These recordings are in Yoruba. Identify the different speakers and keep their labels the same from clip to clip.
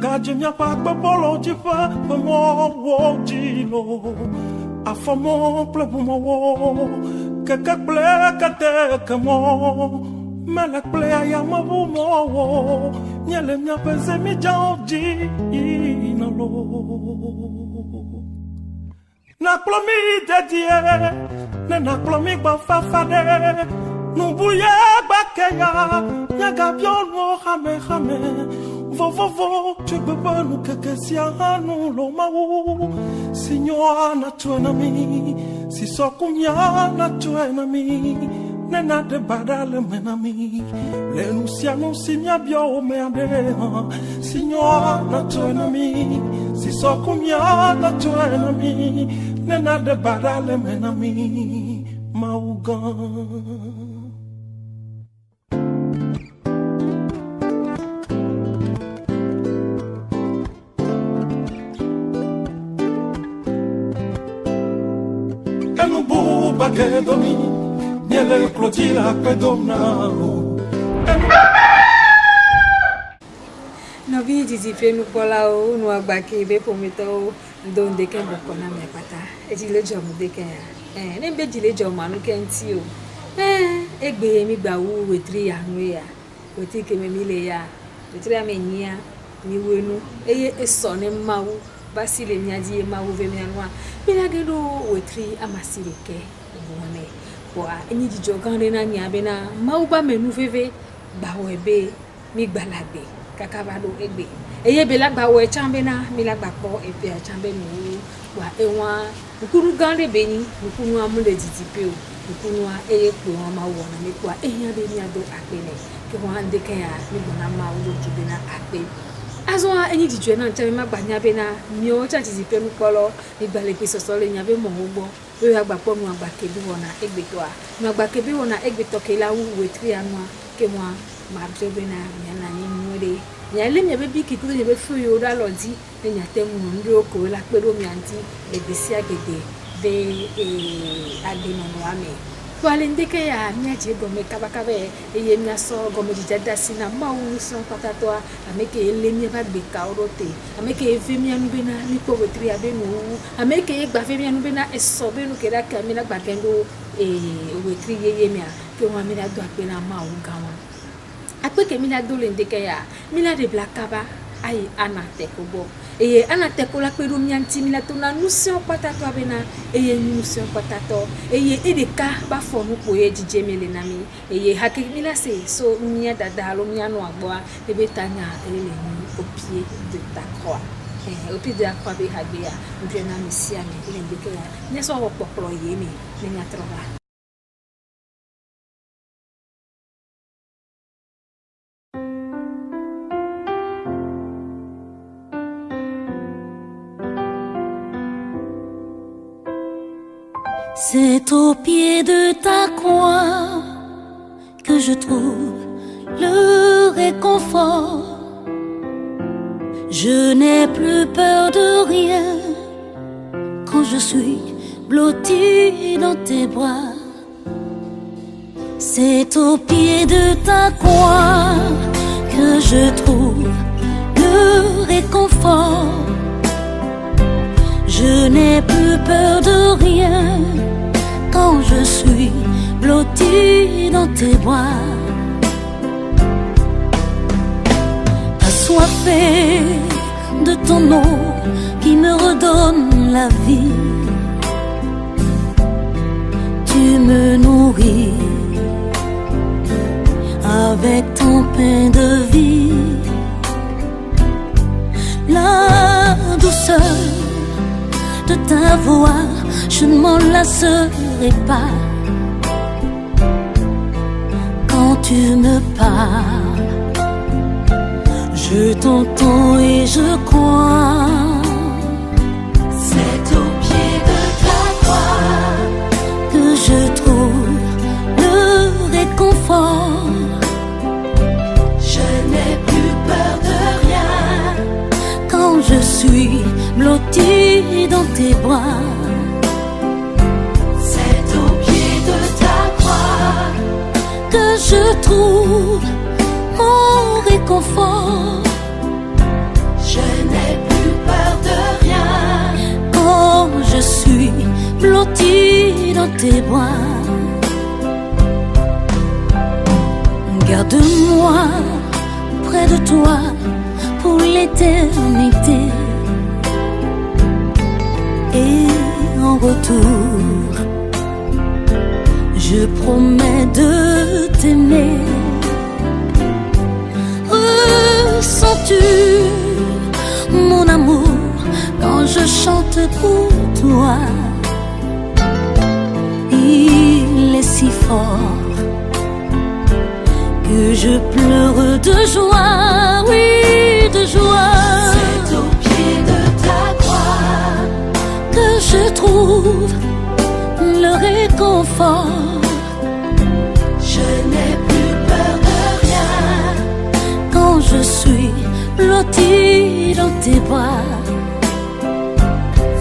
Speaker 1: gaje mia pa bolo di fa mo wo di lo afamo ple mo wo que ple que te que mo me la ple ya mo wo nyele mia pese mi jaudi na lo na plomi dedie na plomi ba fa fa de no buye ba ke ya ga bion mo khame Vovovo, tu peux pas nous cacasia nous l'omau. Signor na tuenami, si so kumya na tuenami, nena de badale menami. Le nusiano si mia bio meade. Signor na tuenami, si so kumya na tuenami, nena de badale menami. Maugan. Che domi, niele clodila che domnao.
Speaker 2: No bi jiji pe nu pola o nu agba ke be pomito o don de ken boko na me pata. E ji le jomu de ken ya. Ne be ji le jomu anu ken ti o. Egbe mi gba wu wetri anu ya. Wetri ke me mi le ya. Wetri amenyia mi wenu. Eye eso ne mawu. Basile mi aji mawu ve mi anwa. Mi la gedo wetri amasile ke. Boa enyi dijo gande na nya be na mauba menu veve bawo ebe mi gbalagbe kakabado egbe eye be la gbawo e chambe na mi la gbapo ebe a chambe nu wa enwa nkuru gande be ni nkunu amule titipe o nkunu a eye pe won ma wo na mi kwa eyan be ni ado ape ne ke won ande kan ya mi bona ma wo ju be na ape azo enyi dijo na chambe ma gbanya be na mi o cha titipe nu polo mi gbale pe soso le nya be mo gbo we agba po nu agba ke bi wona egbe to a nu agba ke bi wona egbe to ke la wu wetri anwa ke mo ma jobe na nya na ni nwere nya le me be ki kuro ye be fu yo da lodi nya temu ndo ko la pe ro mi anti e be si agede be ade no no ame wale ndeke ya nya je go me kabaka be eye nya so go me jada sina ma wu so patato ameke ele mi ba gbe ka orote ameke efe mi anu be na mi ko wetri abe nu ameke e gba fe mi anu be na eso be nu ke da ka mi na gba kendo wetri yeye mi a ke wa mi na do ape na ma wu ga wa ape ke mi na do le ndeke ya mi na de blakaba ai anate ko bo eye anate ko la pe ru mi anti mi na to na nusion patato abe na eye nusion patato eye edeka ba fo nu po ye jije mele na mi eye hakimi la se so mi ya dada lo mi anu agbo a ebe tanya ele ni opie de ta croix opie de la croix be hagbe ya nje na mi si ami ile ndeke ya ne so wo popolo ye mi ne nya trova.
Speaker 3: C'est au pied de ta croix que je trouve le réconfort. Je n'ai plus peur de rien quand je suis blottie dans tes bras. C'est au pied de ta croix que je trouve le réconfort. Je n'ai plus peur de rien quand je suis blottie dans tes bras. Assoiffée de ton eau qui me redonne la vie, tu me nourris avec ton pain de vie. La douceur de ta voix, je ne m'en lasserai pas. Quand tu me parles, je t'entends et je crois. C'est au pied de ta croix que je trouve le réconfort. Je n'ai plus peur de rien quand je suis blottie dans tes bras. C'est au pied de ta croix que je trouve mon réconfort. Je je suis blottie dans tes bras. Garde-moi près de toi pour l'éternité. Et en retour, je promets de t'aimer. Ressens-tu mon amour quand je chante pour toi? Il est si fort que je pleure de joie, oui, de joie.
Speaker 4: C'est au pied de ta croix
Speaker 3: que je trouve le réconfort.
Speaker 4: Je n'ai plus peur de rien
Speaker 3: quand je suis blottie dans tes bras.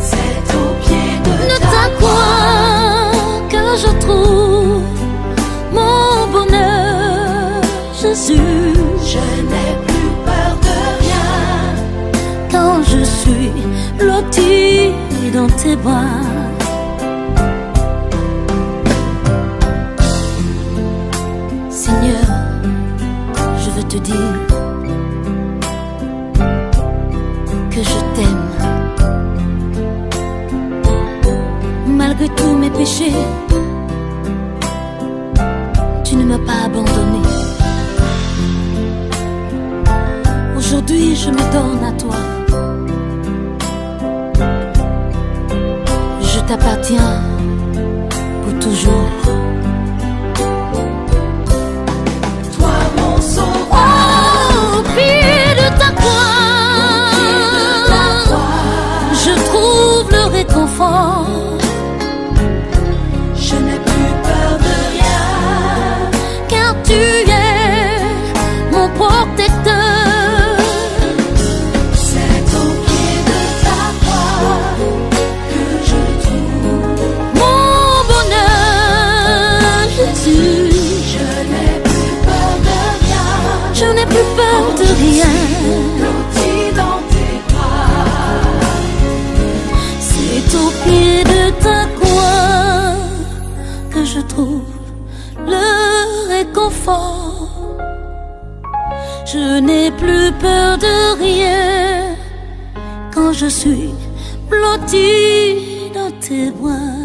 Speaker 4: C'est au pied de
Speaker 3: ta croix que je trouve mon bonheur, Jésus.
Speaker 4: Je n'ai plus peur de rien
Speaker 3: quand je suis blottie dans tes bras. Seigneur, je veux te dire que je t'aime. Malgré tous mes péchés, tu ne m'as pas abandonné. Aujourd'hui, je me donne à toi. Je t'appartiens pour toujours.
Speaker 4: Toi, mon sauveur,
Speaker 3: Au pied de ta croix, je trouve le réconfort.
Speaker 4: je n'ai plus peur de rien
Speaker 3: Car tu es mon protecteur.
Speaker 4: C'est au pied de ta croix que je trouve
Speaker 3: Mon bonheur, Jésus.
Speaker 4: Je n'ai plus peur de rien
Speaker 3: Je n'ai plus peur de rien.
Speaker 4: blottie dans tes bras.
Speaker 3: C'est au pied de ta croix que je trouve le réconfort. Je n'ai plus peur de rien quand je suis blottie dans tes bras.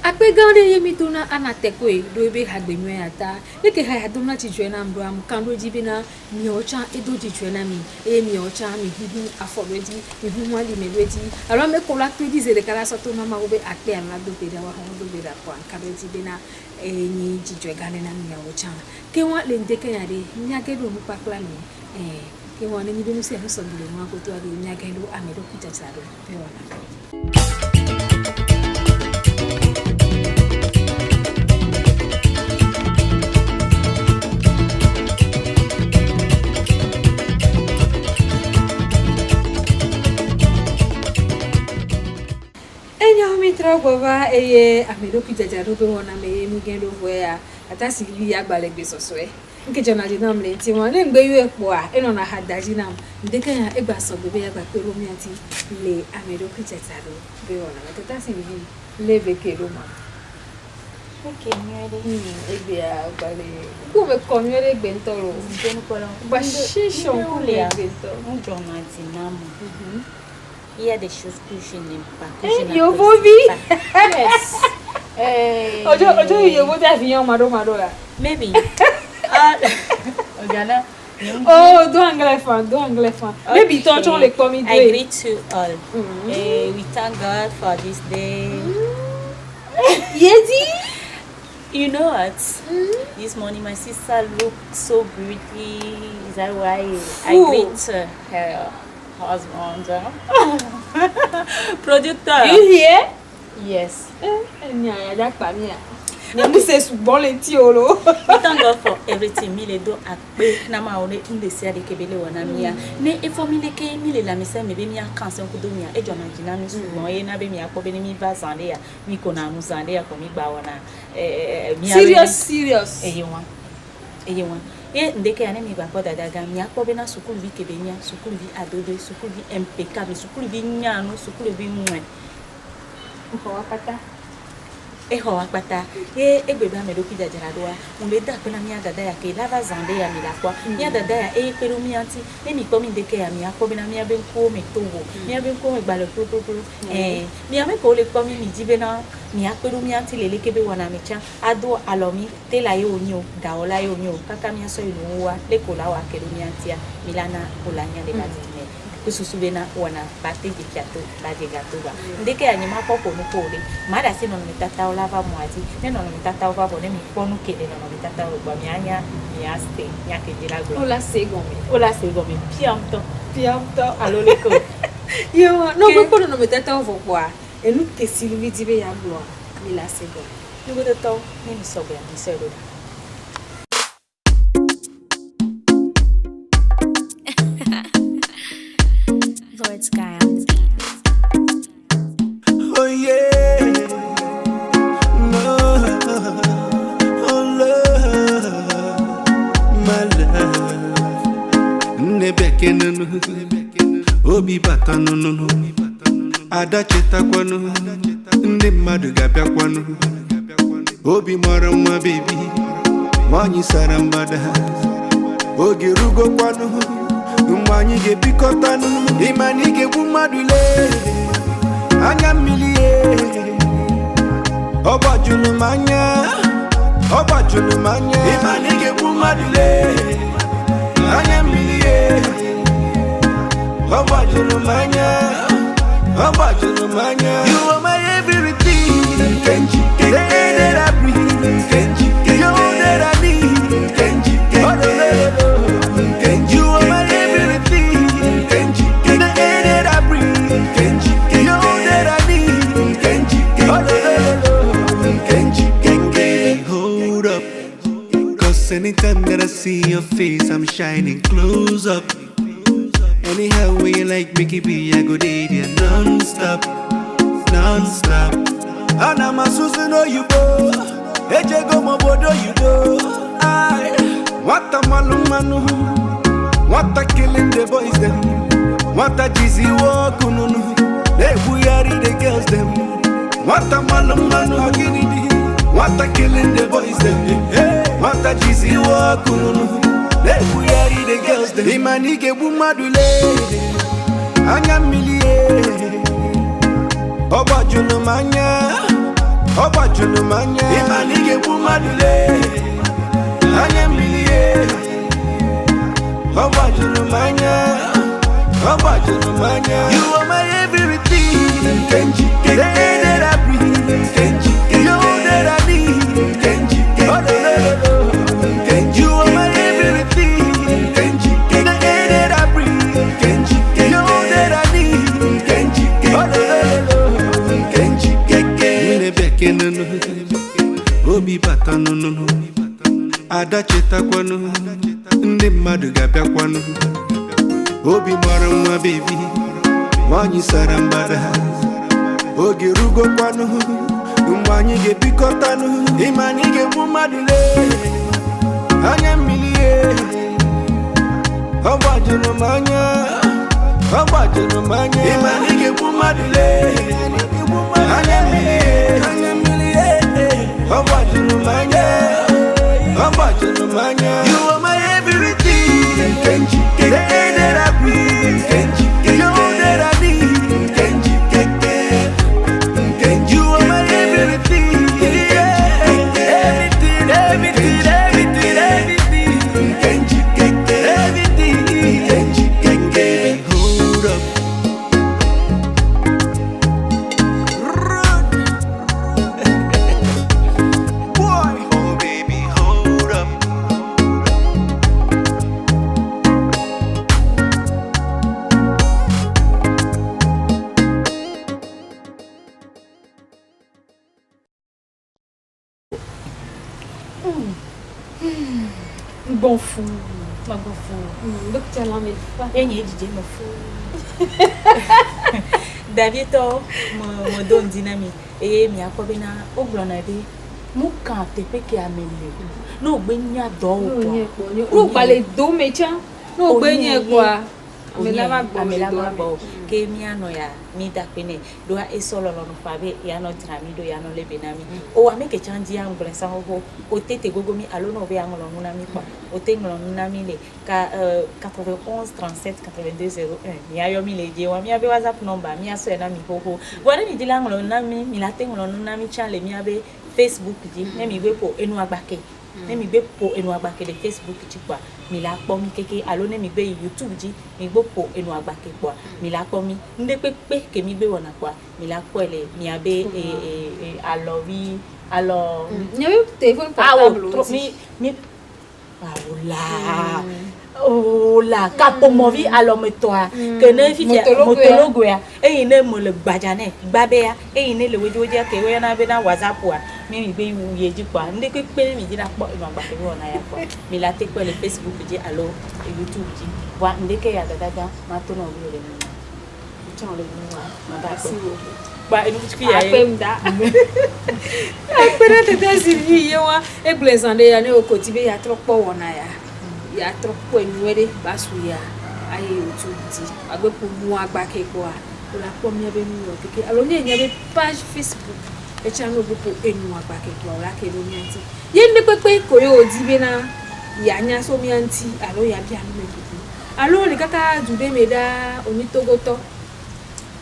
Speaker 2: Akpe gande yemi tuna anatekwe dobe hagbe nyoyata eke ha haduna chichwena mbram kando jibina miocha edo chichwena mi miocha mi hihu afobedi hihu mwali melwedi alors me kola twidi zele kala soto mama obe akpe amla do beda wa hondo beda kwa kabeti bina ni chichwe gane na miocha kewa lendeke yade nyake do mupakla mi kewa ni binu se so bile mwa ko to ade nyake do amedo kutatsado pewana. Baba amedo kitaja do wona me mi gendo voya ata sili ya gbalegbe soswe nke jona di nam le ti won le ngbe yu epo a eno na hadaji nam ndeke ya egba so bebe ya gba pe romi anti le amedo kitaja do be wona ata sili le beke do ma
Speaker 5: okay nyere
Speaker 2: egbe ya gbale ko be ko nyere gbe ntoro
Speaker 5: jenu ko la
Speaker 2: ba shisho ko le gbe to
Speaker 5: on jona ti namu. Il y a des choses que je n'aime pas. Que je
Speaker 2: n'apprécie
Speaker 5: pas. Yes.
Speaker 2: Ojo yo bo ta fi yan mado la.
Speaker 5: Maybe. Regarde.
Speaker 2: Oh, do anglais fan. Maybe touch on les commis.
Speaker 5: I greet you all. We thank God for this day.
Speaker 2: Yeti?
Speaker 5: You know what? This morning my sister looked so pretty. Is that why I greet her husband? Producteur.
Speaker 2: You hear?
Speaker 5: Yes.
Speaker 2: Nya ya pa mi a. Nemu se bon le ti olo.
Speaker 5: We thank God for everything. Mi le do akpe na ma one inde se ade kebele wona mi a. Ne e family ke mi le la mi se me be mi a kanse ko do mi a. E jona jina mi su bon e na be mi akpo be ni mi va sande ya. Mi ko na mu sande ya ko mi gba wona.
Speaker 2: Serious.
Speaker 5: E yi won. eyewa e ndeke ane mi ba poda daga mi akpobe na sukulu bi kebenya sukulu bi adodo sukulu bi impeccable sukulu bi nyano sukulu bi mwe ko wakata eho wakata egbeba medoki jajaradoa unle da pena mi dada ya ke lava zande ya mi la kwa mi dada ya pero mi anti e mi komi ndeke ya mi akpobe na mi abenko me towo mi abenko me gbalo pro mi ame ko le komi mi jibe na mi akperu mi anti lele kebe wana mecha ado alomi tela yo onyo daola yo onyo kaka mi aso ilu wa le kola wa kero mi anti ya milana olanya le badine kususubena wana bate de piato la de gato ba ndeke ya nyima popo no kole mada se no mitata ola va mwati ne no mitata ova bone mi ponu kele no mitata ogba mi anya mi aste nya ke dira go
Speaker 2: ola segome
Speaker 5: piamto alole ko
Speaker 2: yo no go pono no mitata ovo kwa enu ke silvi dibe ya blo mi la segome
Speaker 5: you go to ni mi sobe mi sero
Speaker 3: Lord Sky on the beat.
Speaker 1: Oh yeah, no, oh love, my love. Nebeke no, obi bata no, adacheta kwano, ndi madu gabia kwano, obi mara mwa baby, wanyi sarambada, ogi rugo kwano. Mwanyi ge bikotanu imani ge bumadule anya milie obajunu manya imani ge bumadule anya milie obajunu manya you are my everything Kenji the air that I breathe Kenji you that I need Kenji Kenji you are my anytime that I see your face, I'm shining close up. Anyhow, when you like Mickey B, I go date you non-stop. And I'm a Susan, no you go. Eje go mo bodo you go. I what a malumanu, what a killing the boys them, what a cheesy walk ununu. They buyari the girls them, what a malumanu, what a killing the boys them. What a cheesy walk, let we are the girls. The imani ke bumadule, anya milie. Oba junu manya. Imani ke bumadule, anya milie. Oba junu manya. You are my everything, Kenji. The air that I breathe, Kenji. You that I need, Kenji. Kenji, you are my everything. Kenji, the air that I breathe. Kenji, you that I need. Kenji, Kenji, Nebeke no, obi bata no, adacheta kwano, ndi madu gabia kwano, obi mara mwa baby, wanyi sarambada, ogi rugo kwano. Mwanyi ge bikotanu imani ge bumadule anya milie obajunu manya imani ge bumadule anya milie obajunu manya you are my everything Kenji the air that I breathe Kenji you that I need Kenji Kenji you are my everything, everything. Hold up. Boy, oh baby, hold up.
Speaker 5: Bon fou, ma bon fou.
Speaker 2: Docteur Lamel fa.
Speaker 5: Enye DJ me fou. David to mo don dinami e mi akobina oglona be Muka te pe ke amele. No gbe nya do
Speaker 2: kwa. No pale do mecha. No gbe nya kwa.
Speaker 5: Amela bo ke mi ano ya mi da pene do a esolo lo no fabe ya no trami do ya no lebe na mi o wa me ke chanji an bre sa ho o tete gogo mi alo no be an lo na mi kwa o te nglo na mi le ka 91 37 82 01 mi ayo mi le je wa mi abe WhatsApp number mi aso na mi ho wa ni di la nglo na mi la te nglo na mi chan le mi abe Facebook ji ne mi gbe po enu agbake ne mi gbe po enu agbake de Facebook ji kwa mi la po mi keke alo ne mi gbe YouTube ji mi gbo po enu agbake kwa mi la po mi nde pepe ke mi gbe wona kwa mi la po ele mi abe alo wi alo
Speaker 2: ni téléphone portable
Speaker 5: mi la oh la capo movi alors me toi que ne fi motologo ya e ne mo le gbajane gbabe ya e ne le wejoje ke we na be na WhatsApp wa mi be wu ye ji kwa nde pe mi ji na po no gba ke wona ya kwa mi la te ko le Facebook ji alo YouTube ji wa nde ke ya dada ma to no bi le mi chan le mi wa ma ba si wo ba enu ti ya
Speaker 2: apemda apere te Sylvie ye wa e glezande ya ne okotibe ya trop po wona ya trop po enwere basu ya aye YouTube ti agbe po mu agbake po a la po mi be mi o keke alo ni enye be page Facebook e channel bo po enu agbake po la ke lo mi anti ye nde pepe ko yo dibe na ya nya so mi anti alo ya bi anu me keke alo le kaka jude me da oni togoto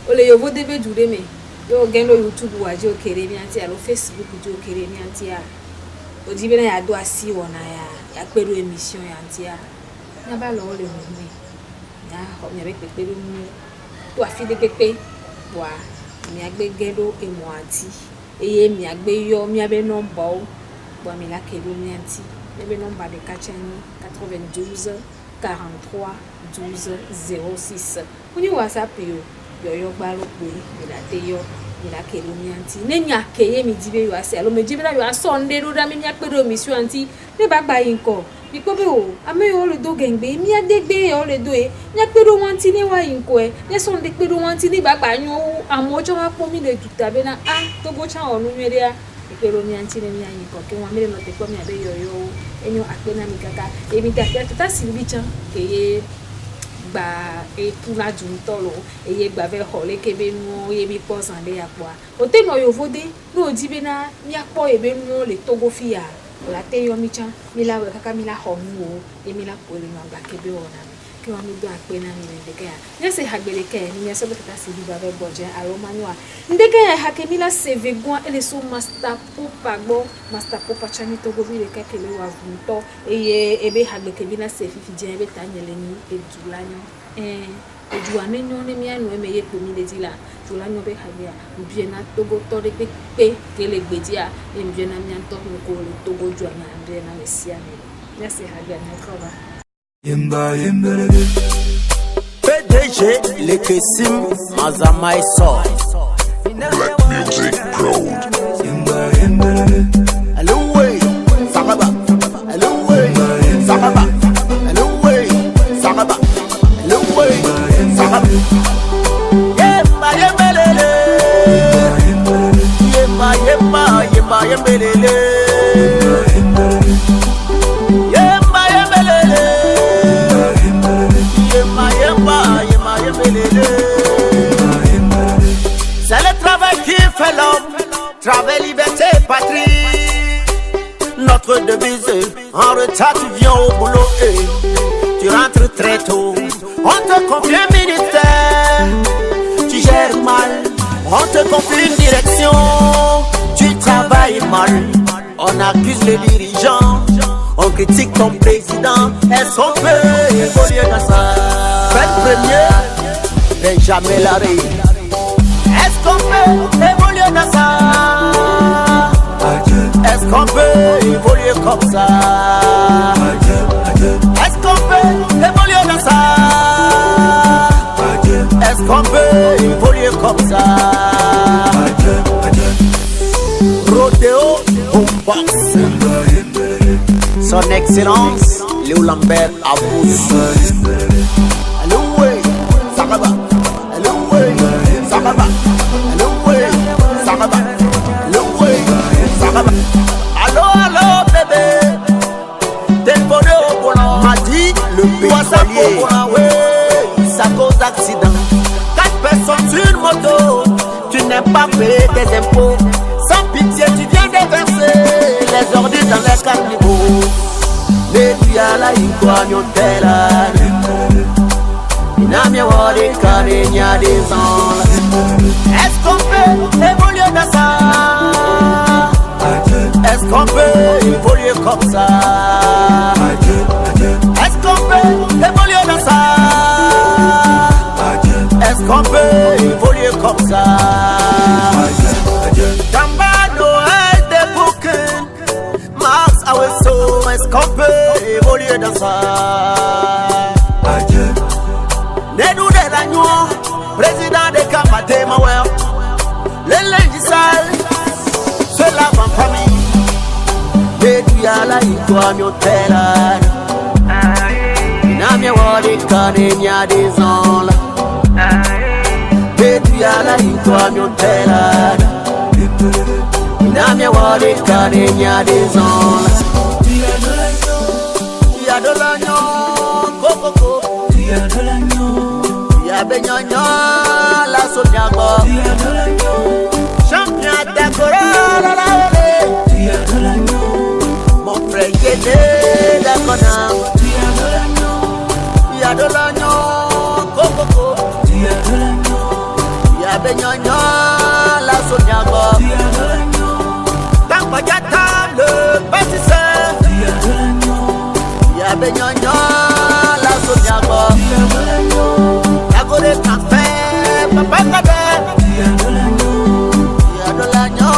Speaker 2: o le yo vo debe jude me yo gendo YouTube wa je o kere mi anti alo Facebook je o kere mi anti a o dibe na ya do asi wona ya pelu émission ya ntia na ba lo le mu ya ho mi be pelu mu to afi de pepe wa mi agbe gendo e mo anti eye mi agbe yo mi abe number o wa mi la kelu mi anti e be number de kachani 92 43 12 06 kuni WhatsApp yo gba lo pe mi la te yo mi la kelu mi anti nenya keye mi dibe yo ase alo me dibe na yo Sunday ro da mi nya pelu émission anti ne ba gba yin ko bikobe o ame yo le do gengbe mi adegbe yo le do e nya pelu wanti ne wa yin ko e ne Sunday pelu wanti ni ba gba yan o amojo wa po mi le tuta be na to go chan onu mi ria pelu mi anti ne mi yin ko ke won mi le no te ko mi abe yo enyo akpe na mi kaka e mi ta ta Sylvie chan keye gba e pula junto lo eye gba ve hole kebe nu ye mi po san le apoa o te no yo vode no dibe na mi apo ebe nu le togo fia la te yo mi chan mi la we kaka mi la ho nu o e mi la po le no gba kebe ona ke wa mi do akpe na mi le ke ya ne se hagbele ke ni ya so be ta Sylvie ba ve boje aroma ni wa ndeke ya ha ke mi la save gwan ele so master popa gbo master popa chani togo vi le ke le wa vunto eye ebe hagbe ke mi la save fi je ebe ta nyele ni edulanyo oju anenyo ne mi anu eme ye po mi le dila julanyo be hagbe ya mbie na togo to de pe ke le gbeji a e mbie na mi anto ko le togo ju ana mbie na mesia ni ne se hagbe na ko ba
Speaker 6: Yemba yembelebe PDG Lekesim Mazamai Soul
Speaker 7: Black Music Proud.
Speaker 6: Yemba yembelebe Hello way Sakaba Hello way Sakaba Hello way Sakaba Hello way Sakaba Yemba yembelebe Yemba yembelebe C'est le travail qui fait l'homme, travail, liberté, patrie. Notre devise, en retard tu viens au boulot et tu rentres très tôt. On te confie un ministère, tu gères mal. On te confie une direction, tu travailles mal. On accuse les dirigeants, on critique ton président. Est-ce qu'on peut évoluer dans ça? Faites premier, Benjamin Larry. Est-ce qu'on peut évoluer dans ça? Est-ce qu'on peut évoluer comme ça? Est-ce qu'on peut évoluer dans ça? Est-ce qu'on peut évoluer comme ça? Rodeo Boombox. Son Excellence Léo Lambert Abous. Hello way, Sakaba. Hello way, Sakaba. Hello way, Sakaba. Hello way, Sakaba. payer tes impôts. Sans pitié, tu viens de verser les ordures dans les caniveaux. Netuya la incognotella. Inamia wari carigna des ans. Est-ce qu'on peut évoluer dans ça? Est-ce qu'on peut évoluer comme ça? Est-ce qu'on peut évoluer dans ça? Est-ce qu'on peut évoluer comme ça? Tamba Noël des bouquins, Mars Aweso, est-ce qu'on peut évoluer dans ça? Nedou de l'agneau, président de Kamate Mawel, le lundi sale, c'est la bonne famille. Nedou yala incognotella. Inamia wari carigna des ans. Nedou yala incognotella. Inamia wari carigna des ans. Tia de l'agneau, coco. Tia de l'agneau. Tia benyonyo, la somiago. Tia de l'agneau. Champion d'Akora, la ole. Tia de l'agneau. Mon frère Yéné d'Akona. Tia de l'agneau. Tia de l'agneau, coco. Tia de l'agneau. Tia benyonyo, la somiago. Tia de l'agneau. Tampagata, le bâtisseur. Tia de l'agneau. Tia benyonyo, la somiago. Tia de l'agneau. Agore transfert, papa kader. Tia de l'agneau. Tia de l'agneau,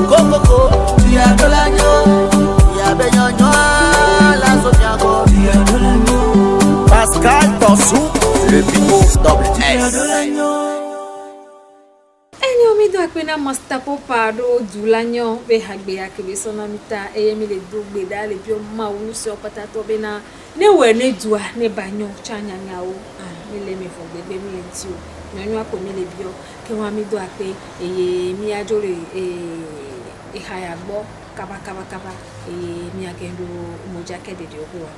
Speaker 6: coco. Tia de l'agneau. Tia benyonyo, la somiago. Tia de l'agneau. Pascal Tossou, le bigo double S. Tia de l'agneau.
Speaker 2: Mi do akwena mastapo pado dulanyo be hagbe akebe sonamita eyemi le dogbe da le bio ma wu so patato be na ne we ne dua ne banyo chanya nyawo mi le mi fo gbegbe mi le ti o nyanyo apo mi le bio ke wa mi do ape mi ajore haya gbo kaba mi agendo moja kede de ogo wa.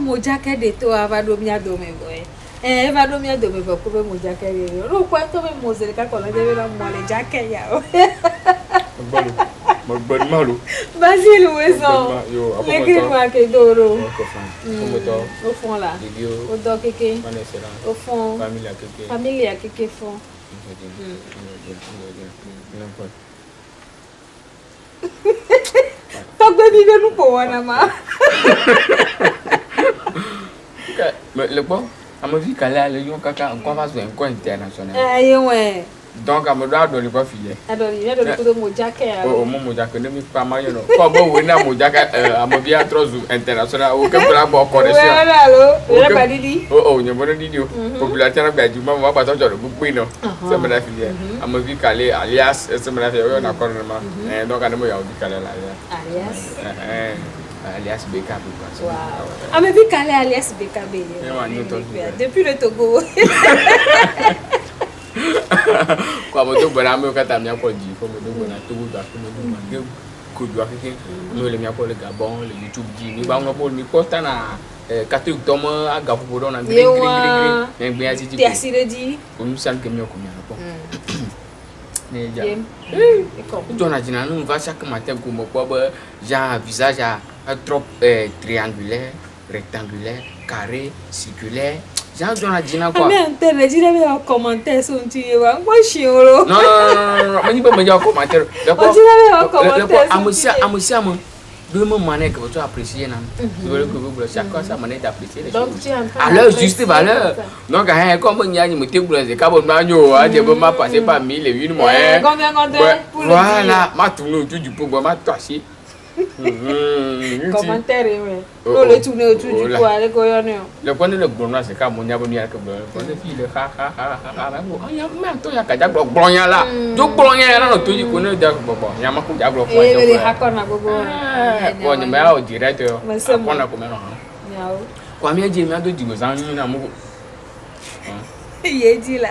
Speaker 2: Mojake de to avadomia domeboy. Avadomia domebo ko mojake re. Ro kwa to me mozele ka kola de la mole jake ya.
Speaker 8: Mo malu.
Speaker 2: Basil weso. Leke ma ke doro. Au fond là. Au do keke. Au fond. Familia keke fond. Tok baby de nous po wana ma.
Speaker 8: Mais le bon, à ma vie, quand elle est en convention internationale.
Speaker 2: Ouais.
Speaker 8: Donc, à me doit donner quoi filer.
Speaker 2: Alors, il y a de l'autre mot jacket.
Speaker 8: Oh, mon jacket ne m'est pas mal. Pas bon, on a mon jacket à ma vie à trop international. Aucun problème pour connaître.
Speaker 2: Ouais, pas dit.
Speaker 8: Oh, il y a bonne idée. Popularité à la du moment, pas tant de beaucoup, non. C'est ma filière. À ma vie, calé, alias, c'est ma filière, on a encore un. Donc, à nous, il y a un calé alias. Alias BKB.
Speaker 2: Wow. Ah, mais vu qu'elle est alias BKB. Depuis le Togo.
Speaker 8: Quoi, mon Togo, là, mais quand tu as mis un peu de vie, comme le Togo, le Gabon, le YouTube, nous allons pour le Costa, catholique, Thomas, à Gabon, on a bien dit.
Speaker 2: Tu as si le dit.
Speaker 8: Nous sommes que mieux comme nous va chaque matin comme un visage trop triangulaire, rectangulaire, carré, circulaire. J'ai dit quoi?
Speaker 2: Mais internet, il y avait un commentaire sur un tuyau. Moi, je suis heureux.
Speaker 8: Non, je ne peux pas dire un commentaire.
Speaker 2: D'accord.
Speaker 8: Deux manières que vous appréciez. Chacun sa manière d'apprécier les choses. À leur juste valeur. Donc, comme il y a une moitié de la carbone, je vais passer par 1000 et 8 mois. Voilà, ma tourne autour du pot, ma toisie.
Speaker 2: Commentaire, oui. Le tourner autour du pot, le goyonner.
Speaker 8: Le point de le bon, c'est comme mon abonné à le fil de ha ha ha ha. Il y a même toi, il y a qu'à dire bon, là. Donc, bon, il y a là, tout du coup, il y a ma coupe d'abord.
Speaker 2: Et les hackers à gogo.
Speaker 8: Bon, il y a au directeur. On a combien d'argent? Combien de gens ont dit aux amis? Il est dit là.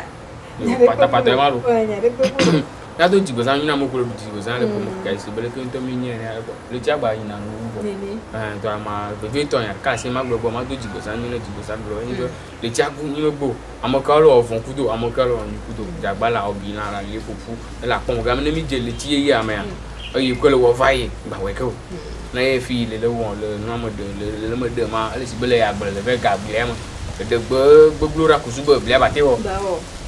Speaker 8: Pata malu.
Speaker 2: Nyare pepo.
Speaker 8: Ya to jigo san nyina mo ko jigo san le ko mo kai se bele ko to mi nye ne ko. Le ti agba yin na no. To ama be to yan ka se ma gbo ma to jigo san nyina jigo san lo yin do. Le ti agu nyina gbo. Amo ka lo ofun kudo, amo ka lo yin kudo. Jagba la obi na la le fufu. La pon ga me mi je le ti ye ya me ya. Oyi ko le wo vai ba we ko. Na ye fi le won le no mo de le mo de ma le si bele ya gbo le be ga bi mo. De gbogbo ra kusubo bia ba te wo.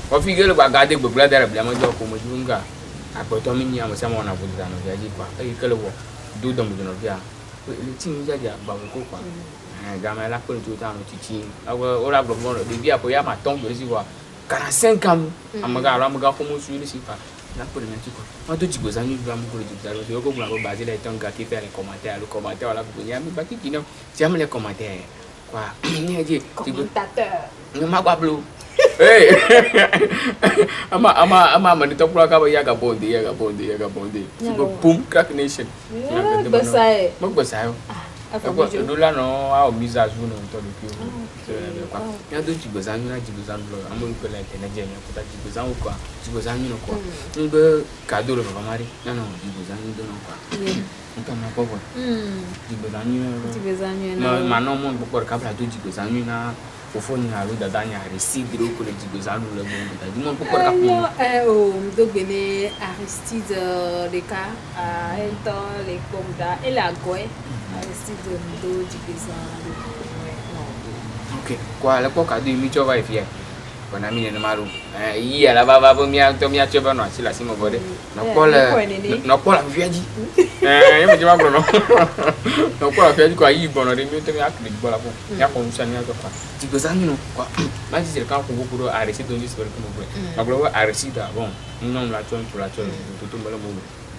Speaker 8: Ko fi gele ba ga de gbogbo la dara bia mo jo ko mo junga. Agboto mi ni amose mo na buda no jaji kwa. E kele wo do do mo no bia. Le tin jaja ba ko kwa. Ga ma la ko to ta no titi. Awo ora gbo mo de bia ko ya ma ton do si wa. 45 ans amaga ara amaga ko mo su ni si fa. La ko de menti ko. Ma to jigo za ni bia mo ko jigo za. Yo ko bula ko ba je le ton ga ki faire les commentaires, le commentaire la ko ya mi ba ki no. Si am les commentaires. Quoi?
Speaker 2: Commentateur.
Speaker 8: Ma kwa blue. Hey. Ama mani to kula ka ba ya ga bonde. Boom crack nation.
Speaker 2: Basaye.
Speaker 8: Mo basaye. Ako do la no a o misa zu no to do ki. Ya do jigo za nyuna jigo za lo. Amo ko la tena je nya ko ta jigo za ko. Jigo za nyuna ko. Nbe ka do lo ba mari. Na no jigo za nyuna no ko. Ntama ko ko. Jigo za nyuna. Ma no mo ko ka bla do jigo za nyuna. Fofoni na ruda danya Aristide ko le jigo za lo le mo da. Di mo ko ka ko.
Speaker 2: Do bene Aristide le ka a ento le komda e la goe. Aristide do jigo za lo.
Speaker 8: Ok, kwa le ko ka do mi cho vai fie. Kona mi ne maru. Iya la baba bo mi to mi acheba no asila simo bode. No kola viaji. Yemo jima bro no. No kola viaji kwa yi bono de mi to mi akli bola ko. Ya ko musa ni ato kwa. Jigo za no kwa. Ma ji ka ko bokuro aresi do ni sibere ko mo bro. Na bro aresi da bon. No la ton pour la ton to mbele mo.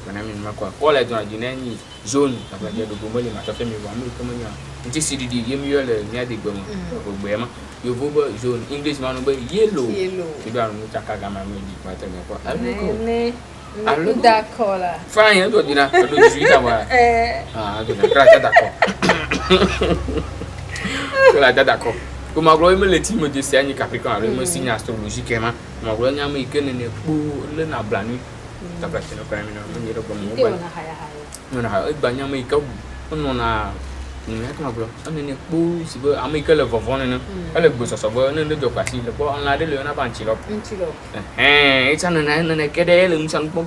Speaker 8: Kona mi ma kwa. Kola do na jinani zone na kwa je do mbele ma to fe mi wa mi ko mo nya. Nti CDD yemi yo le nya de gbo mo. Ko gbe ma. You go zone English man be yellow. Tu dois nous chaka ma me di pata me ko. Allo
Speaker 2: d'accord là.
Speaker 8: Fine, to dina do 18 awa. Do na kra d'accord. Kra d'accord. Comme aglo me le time de signe Capricorne, me signe astrologique ma. Ma glo nya me ikene ne pu le na blanu. Ta prate no kwa mi no me ro ko mo ba. No na ha ba nya me ka no na ni ma bro ane ne po si be amika le vovon ne ele gbo so bo ne do kwasi le po on la de le na ban chilo eta ne kede le msan po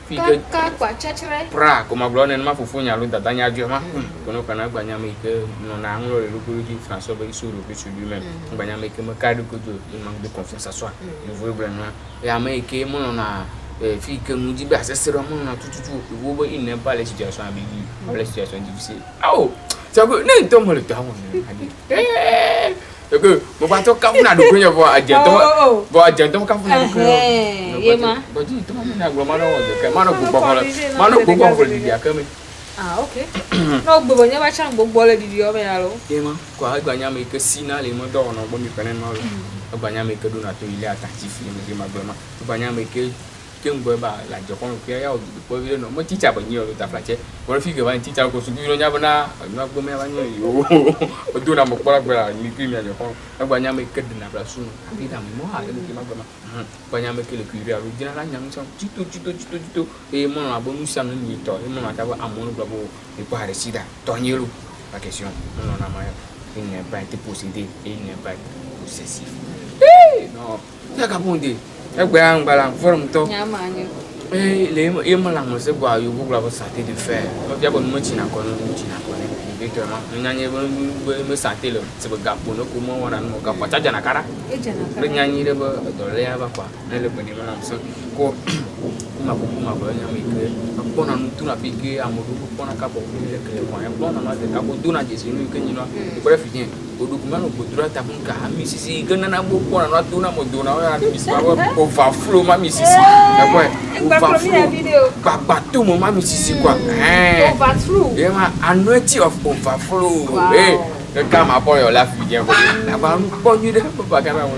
Speaker 8: fi
Speaker 2: ka kwa chachre
Speaker 8: pra ko ma bro ne ma fufu nya lu tata nya dio ma ko no kana gba nya me ke no na nlo le lu ko di François be suru bi su lui même gba nya me ke me ka de ko do il manque de confiance à soi il veut vraiment et ameke mo no na fi que nous dit bah c'est vraiment tout vous voyez il n'est pas les situations les situations difficiles oh ça que ne tombe le temps que mo ba to ka funa do ko nya bo agento ka funa do ko
Speaker 2: yema
Speaker 8: bo di to na gbo ma no wo ke ma no gbo di dia ka me
Speaker 2: okay no gbo nya ba chan gbo le di o me ya lo
Speaker 8: yema ko agba nya me ke sina le mo do no gbo mi penen ma lo agba nya me ke do na to ile attentif ni ma gbo ma agba nya me ke ngbo ba la je kon ke ya o po bi no mo teacher ba nyi o ta flache wo fi ke ba teacher ko su bi no nya ba na gbo me ba nyi o do na mo kpora gbara ni ki mi aje kon agba nya me ke de na bla su bi da mo ha le ki ma gbo ma ba nya me ke le ki ri a ro jina la nya so tito e mo na bo nu sa no ni to e mo na ta ba amonu gbo bo e pa re sida to nyelu la question non na ma il n'est pas été possédé et il n'est pas possessif non ya ka bonde egbe an gbala forum to le mo la mo se gwa yo gwa ba santé de fer o bia bo mo china ko ne victoirement nyanye bo me santé le se ba gapo no ko mo wana mo gapo cha jana kara le nyanye le ba do le ya ba kwa ne le boni ma so ko ma bo nyame ke ko na ntu na pike amodu ko na ka bo le ke mo ya ko na ma de ka bo do na jesu ni ke nyino ko re fien oduguma no bodura ta bunka mi sisi gana na bo ko na do na mo do na ya mi sisi ba overflow ma mi sisi e ko overflow ba to mo ma mi sisi kwa
Speaker 2: overflow
Speaker 8: e ma anointing of overflow e ka ma po yo laugh bien ko na ba nu po ni de ba ka na mo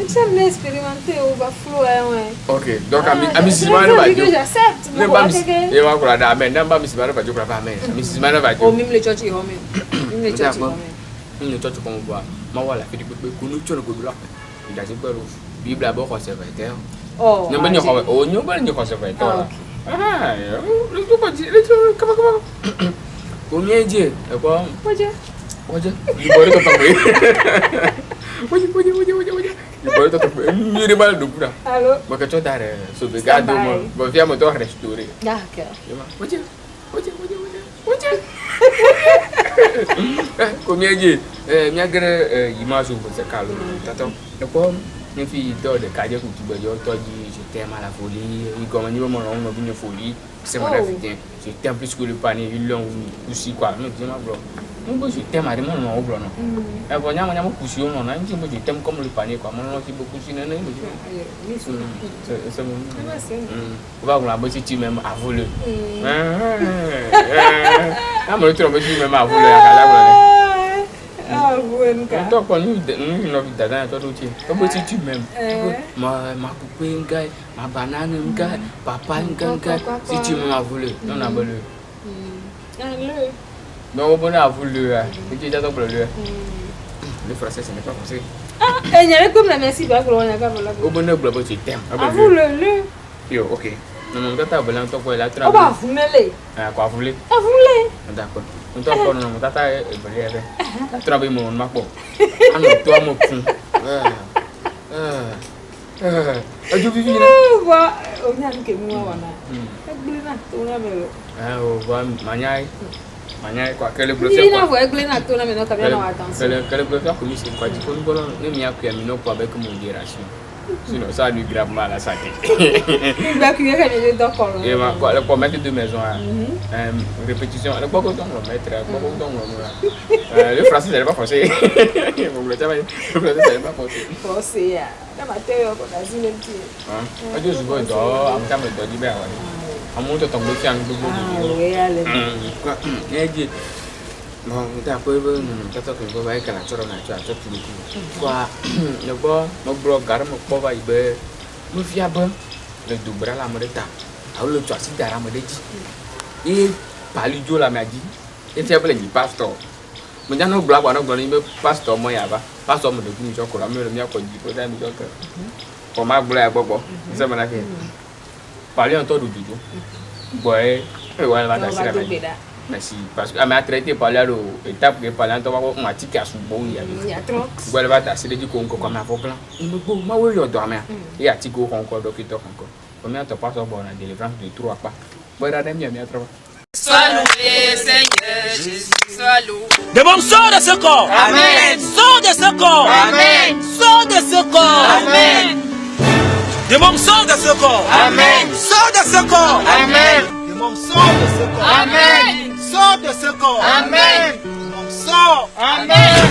Speaker 2: j'aime l'expérimenter overflow ouais.
Speaker 8: OK donc ami si ma ba jo
Speaker 2: j'accepte
Speaker 8: ne ba mi e ma kula da amen ba mi si ba ba jo kula ba amen mi si ma na ba jo
Speaker 2: o même le church home même le church home
Speaker 8: ni church ko mo ba ma wala fi di pe ko nu chono ko dula il a c'est pas le bible d'abord conservateur
Speaker 2: Oh.
Speaker 8: non ben ni ko o nyo ben ni conservateur ah le tout pas dire comment combien Dieu quoi
Speaker 2: Waje.
Speaker 8: Il boleh tetap boleh. Wajib. Il boleh tetap boleh. Ni dia balik dulu dah.
Speaker 2: Allô.
Speaker 8: Maka contoh dah. So begado mo. Bavia mo to restauré.
Speaker 2: D'accord.
Speaker 8: Wajib. Combien Dieu? Minha gara image pour ce calme. Tato. D'accord. Une fille de Kadia qui tu veux toi dit je t'aime à la folie. Il comme ni mon nom no bien folie. C'est mon africain. Je t'aime plus que le panier, il long aussi quoi. Non, dis-moi bro. Moi je t'aime à mon nom bro non. Et bon nyama coucher non, non, je t'aime comme le panier quoi. Mon nom qui beaucoup coucher non non. C'est mon. Va vous la bosser tu même à voler. Ah moi tu me dis même à voler à la
Speaker 2: Ah, bon,
Speaker 8: quand toi quand nous vie d'adam toi tu es bosser tu même. Ma poupée gars, ma banane gars, papa gars, si tu m'as voulu, non a voulu. Non, on a voulu. Tu es déjà pour le. Le français ce n'est pas français.
Speaker 2: Ah, il y avait comme la merci pas pour on a pas voilà.
Speaker 8: Au bonheur blabla tu t'aimes.
Speaker 2: Ah vous le.
Speaker 8: Yo, OK. Non non, tata voulait toi quoi là
Speaker 2: travail. Oh bah vous mêlez.
Speaker 8: Ah quoi voulez?
Speaker 2: Ah voulez.
Speaker 8: D'accord. On t'a pas non tata voulait avec. La travail mon ma po. Ah non, toi mon fou. Ajo vivi na.
Speaker 2: Wa o nya nke mu wa na. Egbele na to na me.
Speaker 8: O wa manyai kwa kele bleu
Speaker 2: faire. Ina wa egbele na to na me no ka bien na attention.
Speaker 8: Kele bleu faire comme c'est quoi dit qu'on bon ne mi akua mi no pour avec modération. Sinon ça lui gravement à la santé.
Speaker 2: Il va cuire quand il est d'accord.
Speaker 8: Et ma quoi le mettre deux maisons répétition le quoi qu'on va mettre le français c'est pas français. Le français c'est pas français.
Speaker 2: Français ya. Na matériau ko da zile ti.
Speaker 8: Ah, ajo zubo do am ta me do di be wa. Amu to tong lo fiang do do.
Speaker 2: Ah, we ya le.
Speaker 8: Quoi eje. Bon, ta ko be ta to ko ba ka la choro na cha to tu ku. Quoi le bo no bro gar mo ko ba ibe. Mo fia ba le dubra la mo de ta. A lo cho si dara mo de ji. E pali jo la ma ji. E te bele ni pastor. Mo ja no bla ba no gbo ni be pastor mo ya ba. Pastor mo de ku ni cho ko la mi mi ko ji ko da mi jo ka. Ko ma bla ya gbogbo. Se mo na ke. Pali on to du du. Boy, e wa la ta sira ba. Merci parce que m'a traité par là étape que par là on va m'a tika sous bon il y a trop voilà va ta c'est dit qu'on comme un plan il me bon ma oui le dormir et a tiko encore docteur encore combien tu passes bon la délivrance de 3 pas voilà même bien trop
Speaker 9: sois loué Seigneur Jésus sois loué
Speaker 6: Démon sort de ce corps
Speaker 9: amen
Speaker 6: sort de ce corps
Speaker 9: amen
Speaker 6: sort de ce corps
Speaker 9: amen
Speaker 6: Démon sort de ce corps
Speaker 9: amen
Speaker 6: sort de ce corps
Speaker 9: amen
Speaker 6: Démon sort de ce corps
Speaker 9: amen
Speaker 6: sort de ce corps
Speaker 9: amen
Speaker 6: sort
Speaker 9: amen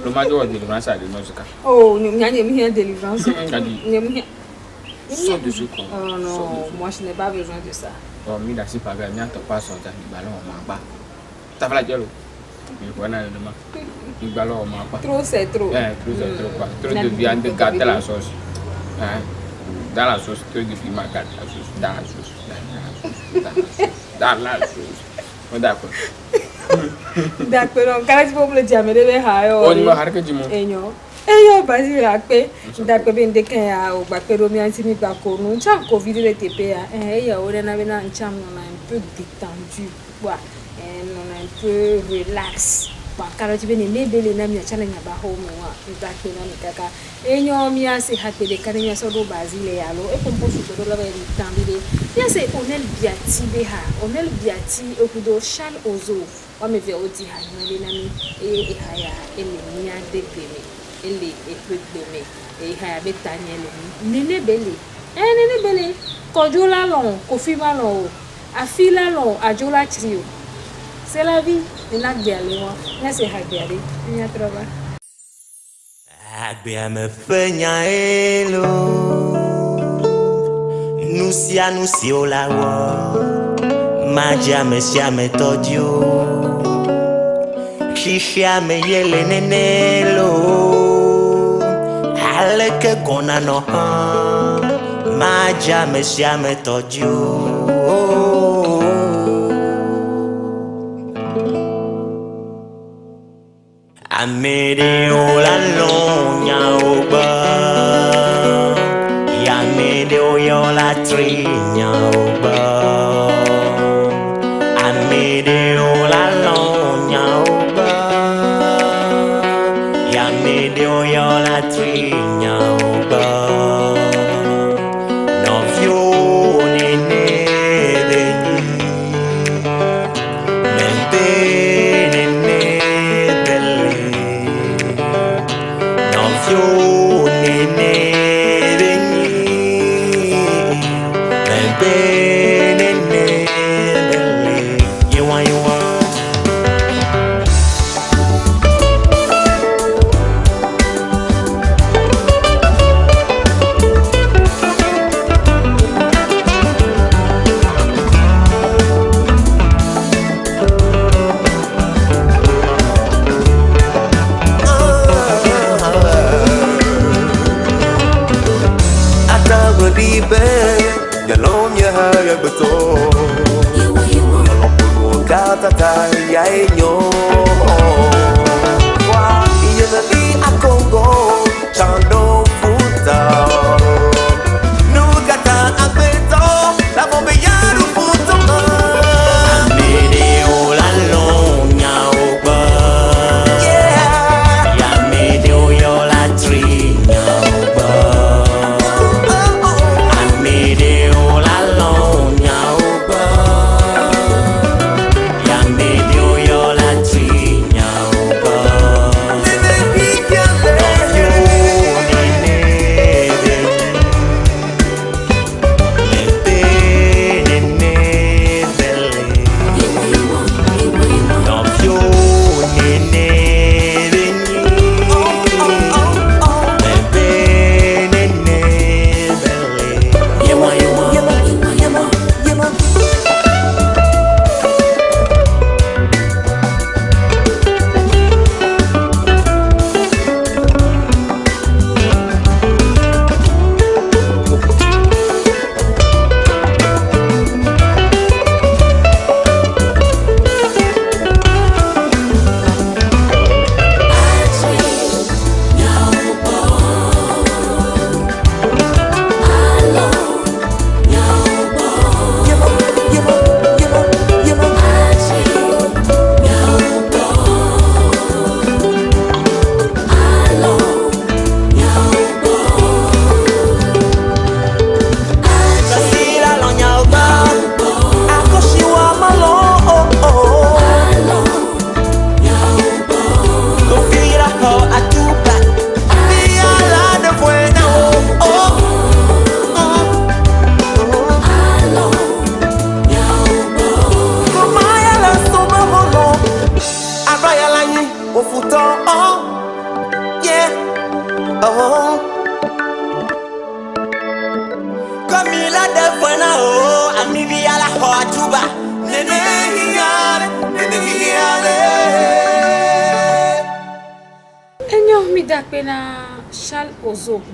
Speaker 8: le major de délivrance à l'énoncé
Speaker 2: Oh, nous n'avons rien de délivrance.
Speaker 8: Sort de ce corps.
Speaker 2: Oh non, moi je n'ai pas besoin de ça.
Speaker 8: Oh, mi da si pas bien, n'as pas son temps, il ballon en bas. T'as fait la gueule. Mais voilà le demain. Il ballon en bas.
Speaker 2: Trop c'est trop.
Speaker 8: Trop c'est trop quoi. Trop de viande de gâter la sauce. Dans la sauce, trop de piment gâter la sauce. Dans la sauce. D'accord.
Speaker 2: D'accord, donc quand tu peux me le dire, mais de hayo.
Speaker 8: On va harker du monde.
Speaker 2: Eyo basi rakpe ndakpe bende kan ya o bakpe romi antimi ba ko no cha covid le tepe ya ya o na bena ncham no un peu détendu quoi on a un peu relax ba kala ti bene mebele na mi achala nya ba ho mo wa ndakpe na mi kaka enyo mi ase hakpe de kan nya so do bazile ya lo e pompo su do la ba ni tambide ya se onel biati be ha onel biati okudo shal ozo wa me ve odi ha ni na mi e ha ya ele mi ade gbeme ele epegbeme e ha be tanyele nene bele kojo la lon kofi ma lon afi la lon ajo la trio c'est la vie et la gale wa na se ha gale nya trova
Speaker 10: agbe me fenya elo nusi o la wo maja me sia me todio shishia me yele nenelo aleke kona no maja me sia me todio Amedeo la logna oba ya medeo yo la trigna oba Amedeo la logna oba ya medeo yo la trigna oba no fio nene de mente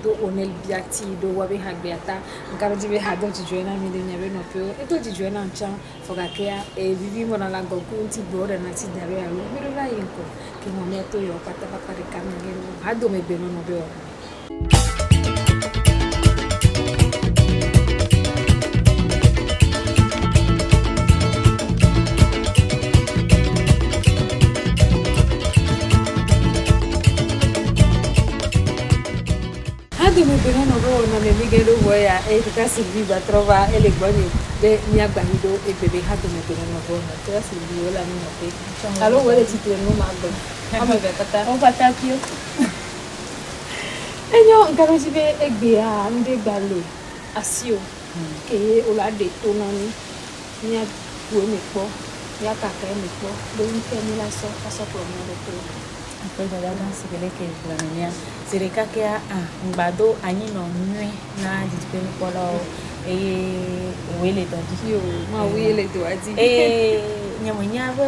Speaker 2: do onel biati do wabe hagbiata nkabaji be hado jijoena mi de nyabe no peo eto jijoena ncha fogakea vivi mona la goku nti bora na ti dare alo mi do la yinko ke mo me to yo pata papa de kamengelo hado me be no be o mi bene no ro na me migelo voya e ka Silvi va trova e le buoni de mia banido e bebe ha do me bene no ro na tra Silvi ola no pe allo vuole ti te no magdo ame be kata o pata pio e no ngaro si be e be a nde gale asio ke ola de to na ni mia ku me po ya ka ka me po do nke mi la so aso pro mo de to
Speaker 5: Après la danse que la menia sirika ke a ngbado anyi no nwe na dipen polo wele do di
Speaker 2: yo ma wele do adi
Speaker 5: nyamonya ba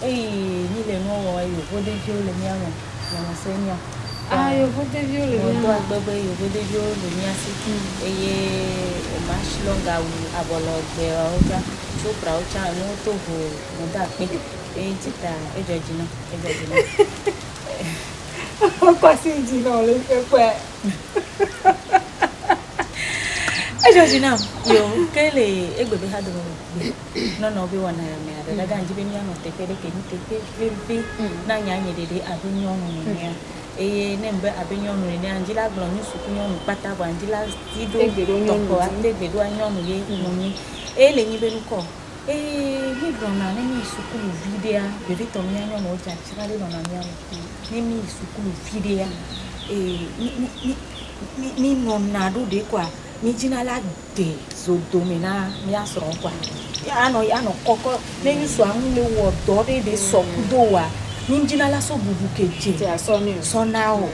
Speaker 5: ni le no wa yo bode jo le nya no na senya
Speaker 2: yo bode jo le nya
Speaker 5: do agbe yo bode jo le nya si o mashlonga wu abolo gbe oja so pra ocha no to ho mo da pe Et tita, et Georgina.
Speaker 2: Quoi c'est dit non, le fait quoi?
Speaker 5: Georgina, yo, quel est bébé hado? Non, be wana me ada daga njibe ni ano tepele ke ni tepe vivi na nyanye dede abinyo no nya. Nembe abinyo no nya anjila glon ni sukunyo no pata bo anjila tido toko ande gbedo anyo no ye muni. Le nyibe nuko. Ni glon na ni sukulu video bebe to nya anyo no ja chirale no na nya ni sukulu video. Ni nonado de kwa mi jina la de zodomina mi asoro kwa ya no koko le yusu an le wo do de sokudo wa mi jina la so bubu keje ti asoni so na o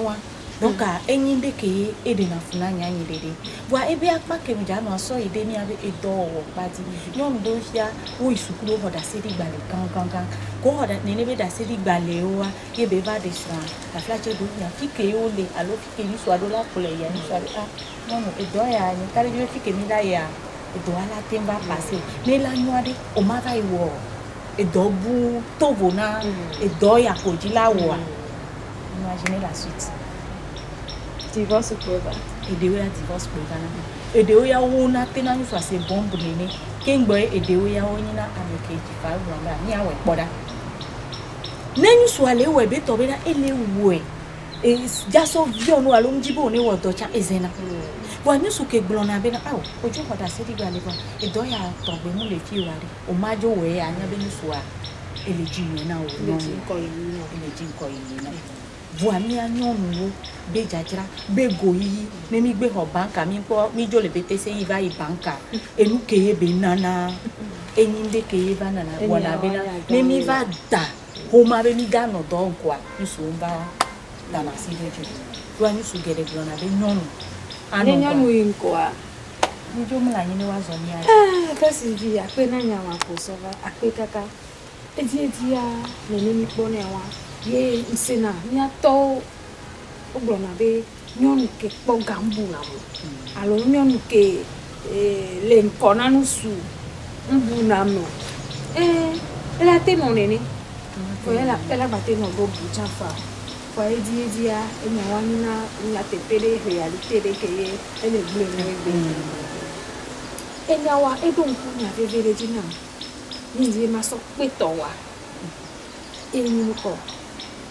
Speaker 5: wa donc enyin de ke ede na funa nya nyi dede wa ebe akpa ke mi ja no so ede ni abe edo wo pati no ndo hia wo isukuro hoda sedi gbale kan ko hoda ne be da sedi gbale o wa ye be va de so la flache do ya fike o le alo fike ni so adola kole ya ni so non, et doit y aller. Quand je fais que mila ya, et doit la temba passer. Mais la nuit, on m'a va y voir. Et dobu, tobona, et doit y accorder la wa. Imaginez la suite.
Speaker 2: Divorce pour
Speaker 5: et de ya divorce pour et de ya wona tena ni so se bon brene. Kengboy et de ya wonina ameke ti fa wanga ni awe boda. Nenu so ale we be to be na ele we. Et jaso vio no alum jibo ne wodo cha ezena wa nyusu ke glona be na awo ojo hoda sedi gale ba e do ya to be mu le fi ware o majo we anya be nyusu a eleji ni na o no eleji nko yi na vo ami anyo nu be jajira be goyi ne mi gbe ho banka mi po mi jo le bete se yi va yi banka enu ke ye be nana enyinde ke ye va nana wala be na ne mi va da ho ma be mi ga no do kwa nyusu mba dans la civilisation. Toi, nous sommes des gens avec nous.
Speaker 2: Nous incoa.
Speaker 5: Nous sommes là, nous sommes là.
Speaker 2: Ah, qu'est-ce que tu dis? Après, nous avons un peu ça va. Après, kaka. Et dis, nous nous bonnes wa. Ye, insena. Ni ato. Ogbonnabe. Nous que pas gambu na mo. Alors nous que l'encona nous sous. Mbu na mo. Elle a été mon aîné. Elle a battu nos beaux bouts fa. Kwa dia enya wanina na tepele reality de ke ele blue na be enya wa edon ku na vevere dina ni maso peto wa enyi ko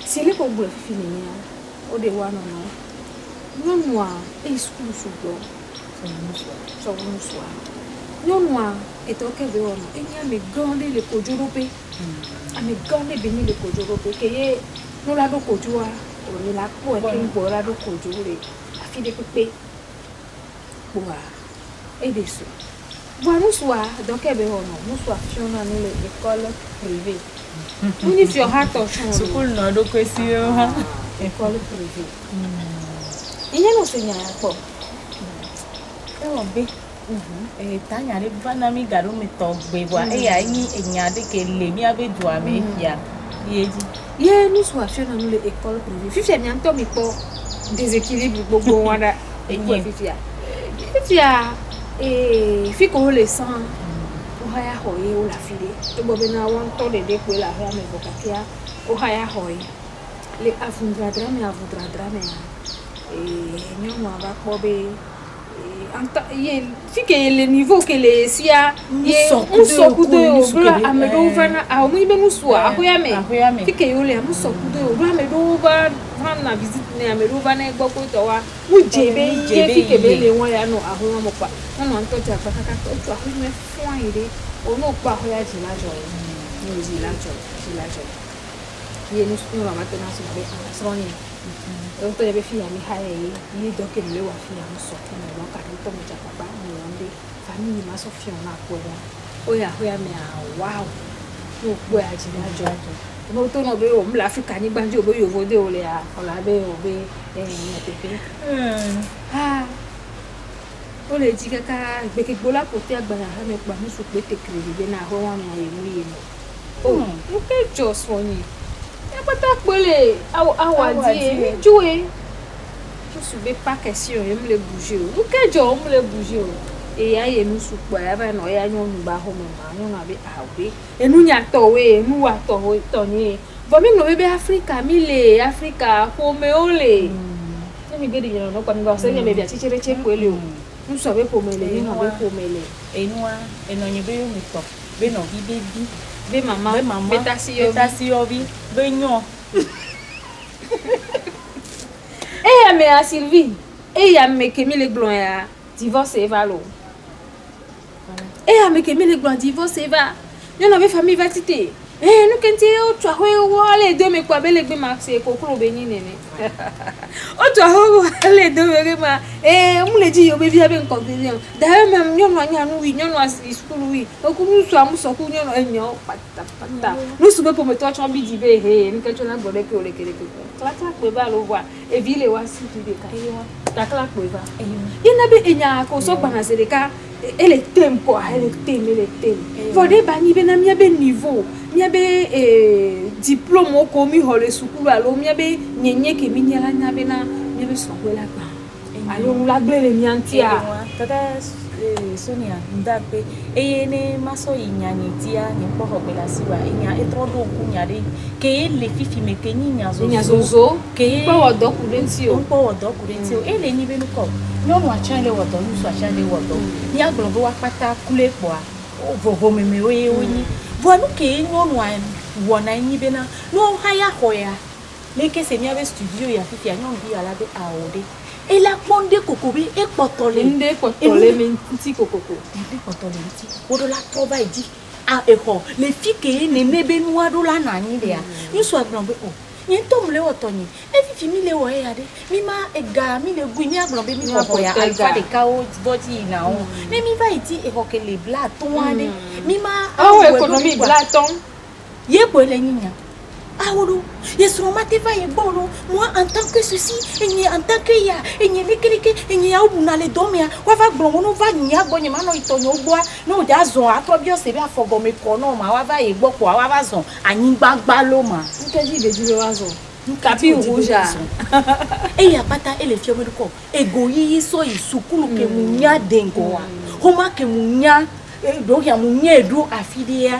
Speaker 2: sile ko blue fini ni o de wa no nwa e school sugo so nwa etoke be ono enya me grande le kojorope ame grande beni le kojorope ke ye nous la do kojoa on la ko e kin bo la do kojore afi de pepe boa e de so boa nous soit donc e be ono nous soit fiona nous l'école privée on if your heart of
Speaker 5: school no do kwesi ha
Speaker 2: école privée iye no se nya ko e won be
Speaker 5: tanya le bana mi garo mi to gbe wa ya yin enya de ke le mi abe du ame ya yeji
Speaker 2: ye nous soit fait dans l'école privée fifi mi anto mi po déséquilibre gbogbo wada eyi fifi fi ko le san o haya hoye o la file to bo be na won to de pe la ha me bokakia o haya hoye le avundra drame nyo mo aba ko be fi que le niveau que les sia on sokudo yo amedo vana a mu ibe musua ahoyame fi que yo le amu sokudo yo amedo ba na visit ne amedo ba na egbo ko to wa mu jebe ye fi que be le won ya no ahoya mo pa no anto ja fa kaka to ahoya me fun ire o no pa ahoya jilajo ni jilajo ye no no ma tena so be asroni donc il y avait fille ami haye ni donc le wa fille am so ko no ka to mo japa ba mo onde famille ma so fi ona ko o ya ho ya me wow no po ya ji na jo mo to no be o mla africa ni gbanjo bo yo vode o le a ola be o be ni pepe o le ji kaka gbe ke gbola ko te agbara ha me pa mi so pe te kredi be na ho wa mi aye mu ye o o ke just funny pata pele awadi jouer je suis pas question je me le bouger ou que je me le bouger et ya ye nous soupe ya va no ya nyon ba ho me ma nyon abi awe e nu nya to we nu wa to we to ni bo mi no bebe Africa mi le Africa ko me ole mi gedi yo no kwa mi ba se me bia chichere che kwele o nu so be po mele ni no be po mele
Speaker 5: enua enonye be mi to be no bi baby
Speaker 2: be mama betasi
Speaker 5: yo bi be nyon
Speaker 2: ya me a Sylvie ya me ke mi le glon ya divorce va lo ya me ke mi le glon divorce va yo no be famille va tite nous kenti o twa ho wole do me kwa bele gbe ma se kokoro be ni nene o twa ho wole do me ma mu le ji yo be bia be nko be da me nyo no anya no wi nyo no as school wi o ku nu so am so ku nyo no enyo pata nu su be po me to chon bi di be ni ke chona gbode ke o le kele ke kla pe ba lo wa e vi le wa si fi de ka ta kla pe ba ina be enya ko so gba na se de ka ele tempo ele tem vode ba ni be na mi be niveau mi be diplôme ko mi hole sukulu alo mi be nyenye ke mi nyala nya be na mi be so ko la gba alo la gbele mi antia
Speaker 5: tata Sonia ndape ne maso inyani tia ni po hobela siwa inya etrodo kunya de ke le fifi me ke nya zozo ke
Speaker 2: po wodo kurenti
Speaker 5: o ele ni be nu ko nyono acha le wodo nu so acha le wodo ni aglobo wa pata kule po a vovo meme oyi voanu ke nyono an wona ni be na no haya hoya le ke se mi ave studio ya fifi anyon bi ala be aode et la ponde kokobi e potole
Speaker 2: menti kokoko
Speaker 5: ende potole menti odo la trova e di a eho le fike ne nebe noa do la nani de a ni so agbonbe o yen tom le otoni e fifi mi le wo e ade mi ma ega mi le gui mi agbonbe mi ko ya alfa de kao body na o ne mi va iti e ho ke le bla ton ade mi ma
Speaker 2: economie bla ton
Speaker 5: ye po le nyinya Aoulou, yes, on m'a dit, moi en tant que ceci, et en tant que ya, et n'y a n'y a où n'allait dormir, ou va blon, on va n'y a bon, non, il tourne au bois, non, d'azon, à toi bien, c'est bien, faut bomber pronom, ma va et beaucoup, à vazon, à n'y baloma.
Speaker 2: Qu'est-ce que tu veux, Azon? Capi rouge.
Speaker 5: Et y a pas ta et les filles de corps, égoïs, so, ils soukoulou que mounia dengoa, homa que mounia, donc y a mounia d'eau affiliée.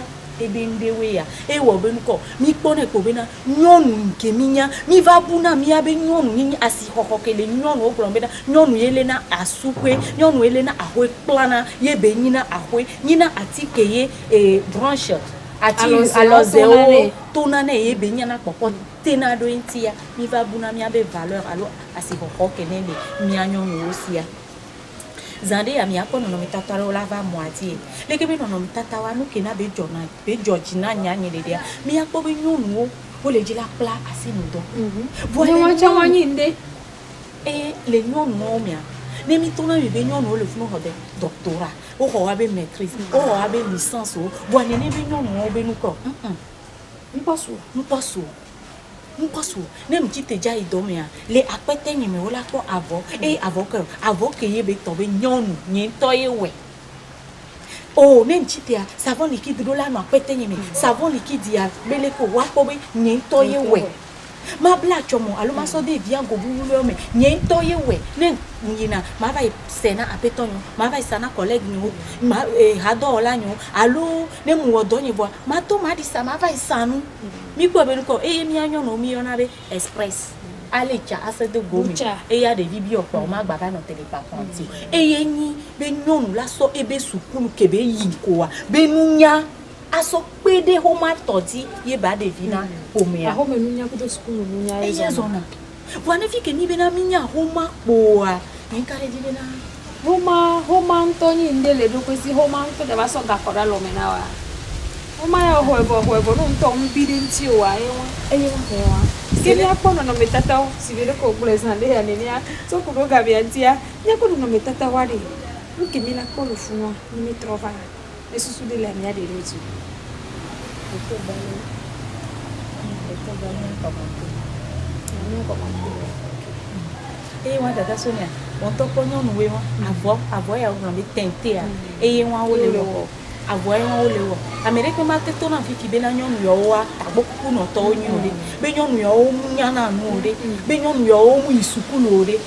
Speaker 5: Ebendewe ya wo benuko mi pone ko bena nyonu nke minya mi va buna mi abe nyonu nyi asi hokokele nyonu ogbrombeda nyonu yelena asukwe nyonu yelena ahwe plana ye be nyina ahwe nyina atike ye branche ati alozeo tonane ye be nyana popo tena do intia mi va buna mi abe valeur alo asi hokokele mi anyonu osia Zande ya miako no mitata ro lava moitié lekebe no mitata wa no kena be jona be georgina nyanye de dia miako be nyonu o le jila pla asi no do
Speaker 2: voilà chawa nyinde
Speaker 5: le nyonu no mia ne mi tona be nyonu o le funu ho de doctorat o ho wa be maîtrise o ho wa be licence o voilà ne be nyonu o be nu ko Mposo nem jite ja idomia le apete nyime wala ko avo avo ke ye be tobe nyonu nyi toye we o nem jite ya savon liquide do la no apete nyime savon liquide ya bele ko wa ko be nyi toye we ma bla chomo aloma so de via go bulu me nyi toye we nem nyina ma va sena apetonyo ma va sana collègue nyu ma hado la nyu alo nem wodo nyi bo ma to ma di sa ma va sanu mi ko be ko mi anyo no mi ona be express ale cha ase de gomi ya de bibi opo ma gba ba no tele pa konti ni be nyonu la so ebe sukulu ke be yin ko wa be nunya aso pe de homa toti ye ba de vina homea
Speaker 2: homa nunya ko de sukulu nunya
Speaker 5: zona wana fike ni be na minya homa poa ni kare di be na
Speaker 2: homa Antoni ndele do kwesi homa to de ba so ga kora lo me na wa Oma ya huevo no nto mbidi ntio wa ewa kini hapo no metata sivile ko kuleza nde ya nini ya so kuroga biantia nyako no metata wali ukimila ko lufunwa ni trova esusu de la mia de retu
Speaker 5: wa dada Sonia on to ponyo nuwe wa avo ya una me tente a wa wo le wo avoye won o le wo america ma te to na fifi be na nyonu yo wa agboku no to onyu ore be nyonu yo o munya na anu ore be nyonu yo o mu isukulu ore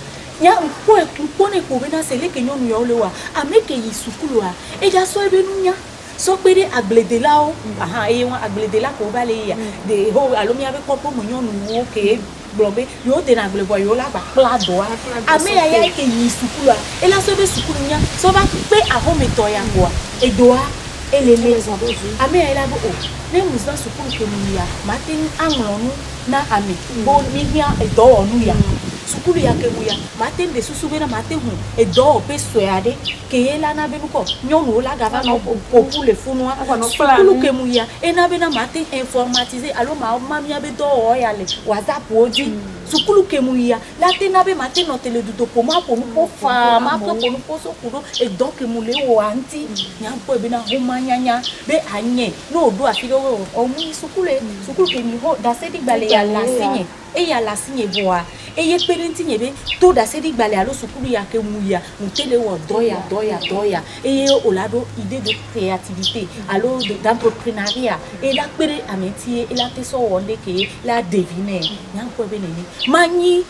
Speaker 5: nya mpone ko bena sele ke nyonu yo le wa ameke yi sukulu wa e ja so ebe nu nya so pere agbledela o aha e won agbledela ko ba le ya de ho alomi abe ko po mo nyonu wo ke blobe yo de na glebo yo la ba plado ame ya ke yi sukulu e la so be sukulu nya so ba pe aho meto ya ko e doa elele ame ya la bo o ne musa sukulu ke mu ya matin anglonu na ame bo ni hia e do onu ya sukulu ya ke mu ya matin de susu be na matin hu e do pe so ya de ke yela na be ko nyonu la gava no ko pule funwa sukulu ke mu ya e na be na matin informatiser alo ma mi abe do o ya le whatsapp oji sukulu ke mu ya la te na be matin no tele du to po ma po no po fa ma po no po so kudo e do ke mu le o anti nya po be na ho manyanya be anye no do afiro o mu sukulu ke mi ho da se di gbale ya la sinye e ya la sinye boa e ye parenti nyebe to da se di gbale alo sukulu ya ke mu ya mu tele wo doya e ye olado idée de créativité alo d'entrepreneuriat e la pere ametier e la te so wonde ke la deviner nya ko be neni mani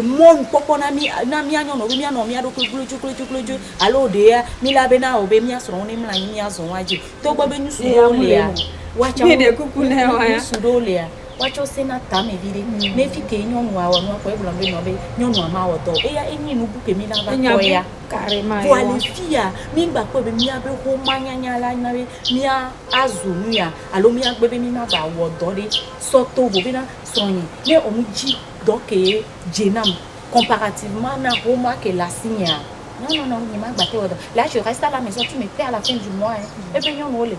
Speaker 5: mo popo na mi anyo no be mi ano mi ado kuluju alo de ya mi la be na obe mi asoro ni mla mi azon waje to gbo be nyusu ole ya wacha mi de kukune wa ya sudole ya wacho sena tame vile nefi ke nyonu wa no ko ebula mbe no be nyonu ama wodo e ya enyi nu buke mi na ba ko ya carrément voilà fia mi gba ko be mi abe ho manyanya la na be mi azunu ya alo mi agbe be mi na ba wodo de so to bo be na sonyi ne omuji doke jenam comparativement na Roma que la signa. Non, il m'a battu. Là, je reste à la maison, tu me paies à la fin du mois. Et bien, on le.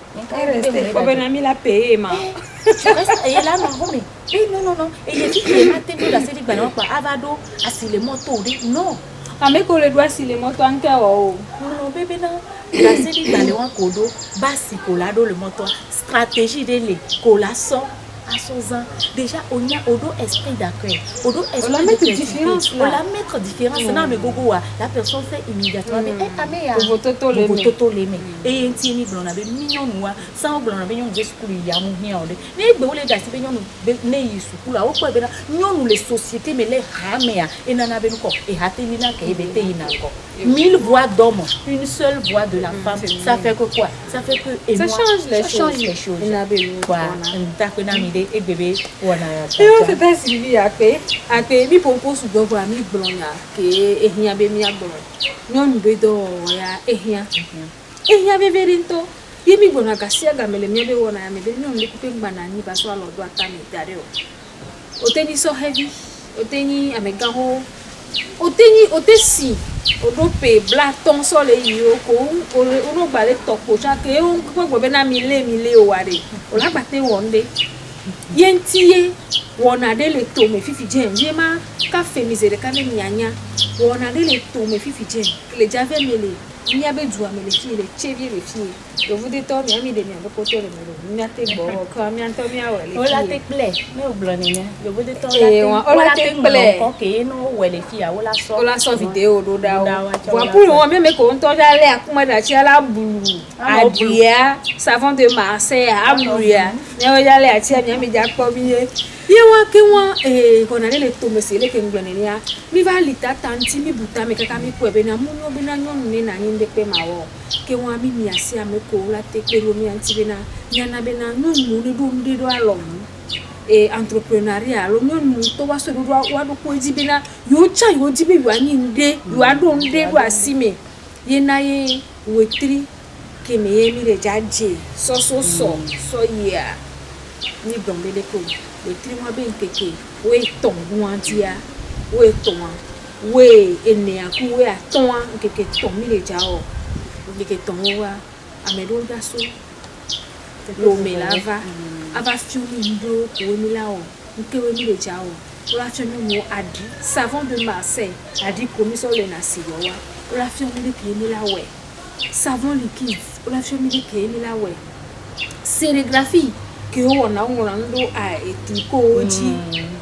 Speaker 2: Il a payé, ma.
Speaker 5: Je reste, et là, non, et il dit que ma tête de la série, avado, assis les motos, non.
Speaker 2: Ah, mais qu'on le doit si les motos encore.
Speaker 5: Non, bébé, non. La série, dans le codo, basi, colado, le moteur, stratégie de l'é, colasso. À 16 ans, déjà on y a odo esprit d'accueil, odo esprit de différence. On la mettre différence. Non mais gogo la personne fait immédiatement mais amé toto leme et ntini blon na be mignon noa sans blon na be nyon de school ya mu hia ode ne gbe wole gasi be nyon ne yi school a o ko be na nyon les sociétés mais les hamea et nana be ko e hateli na ke be te ina ko 1000 voix d'hommes, une seule voix de la femme. Ça fait que quoi? Ça fait que
Speaker 2: ça change les choses.
Speaker 5: Quoi? Et bébé, voilà.
Speaker 2: Et on fait Sylvie après mi pompo su go va mi blonya ke ehia be mi agbo. Nyon be do ya ehia. Ehia be verinto. Yemi bona gasia gamele mi be wona ya me be nyon le couper ngana ni ba so alo do atami dare o. Oteni so heavy. Oteni amegaho. Otesi odope blaton sole yo ko ono gbale toko chake o gbogbo be na mi le o ware o la gbate wonde yentie wona de le to me fifi jen je ma ka fe misere ka me nyanya wona de le to me fifi jen le jave mele mi abe du amele fi le chevie le fi yo vous de to mi ami de mi abe ko to le me mi ate bo ko mi anto mi awele
Speaker 5: o la te ple me o blone ne yo vous de to
Speaker 2: la te ple
Speaker 5: ko ke no wele fi a o la so
Speaker 2: video do da o wa pour on me ko nto ja le akuma da chi ala bulu adia savon de Marseille abuya ne o ja le ati mi ami ja po mi ye wa ke wa ko na le to me se le ke ngbene ni a mi va lita tanti mi buta me kaka mi po be na mu no be na nyon ni na ni de pe ma wo ke wa mi mi asi ame ko la te pe lo mi anti be na nyana be na no mu ni do ndi do alom entrepreneuriat lo nyon to wa so do wa do ko ji be na yo cha yo ji be yo ani nde yo ado nde do asime ye na ye wetri ke me ye mi le jaje so ye ni blombele ko wetri mo be nkeke we ton wan dia we ton we ene aku we aton nkeke ton mi le ja o nkeke ton wa amedo da so lo me lava ava fiumi ndo ko mi la o nke we mi le ja o la fiumi mo adi savon de Marseille adi commission le na si yo wa la fiumi de ke mi la we savon liquide la fiumi de ke mi la we sérigraphie ke o na ndo a etiko oji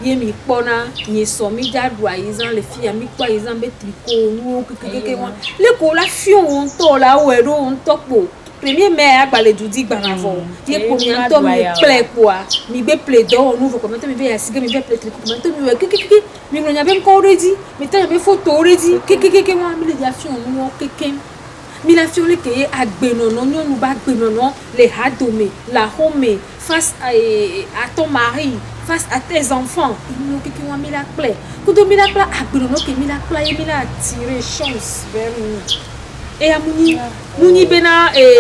Speaker 2: ye mi pona ni so mi jadu ayizan le fi mi pa ayizan be triko nu kekeke won le ko la fion on to la we ro on topo premier mère a le dudi banavo ye pour mi anto mi plaît quoi mi be plaît do nouveau comment mi be asiga mi be plaît comment mi we kiki mi no nya be ko already mi ta be photo already kiki moi mi le dia fi on no kiki mi la fi on le ke agbenono ni onu ba agbenono le hadome la home face à ton mari face à tes enfants il nous kiki moi mi la plaît kudo mi la plaît agbenono ke mi la plaît mi la tirer chance vers nous. Et à Mouni Bena et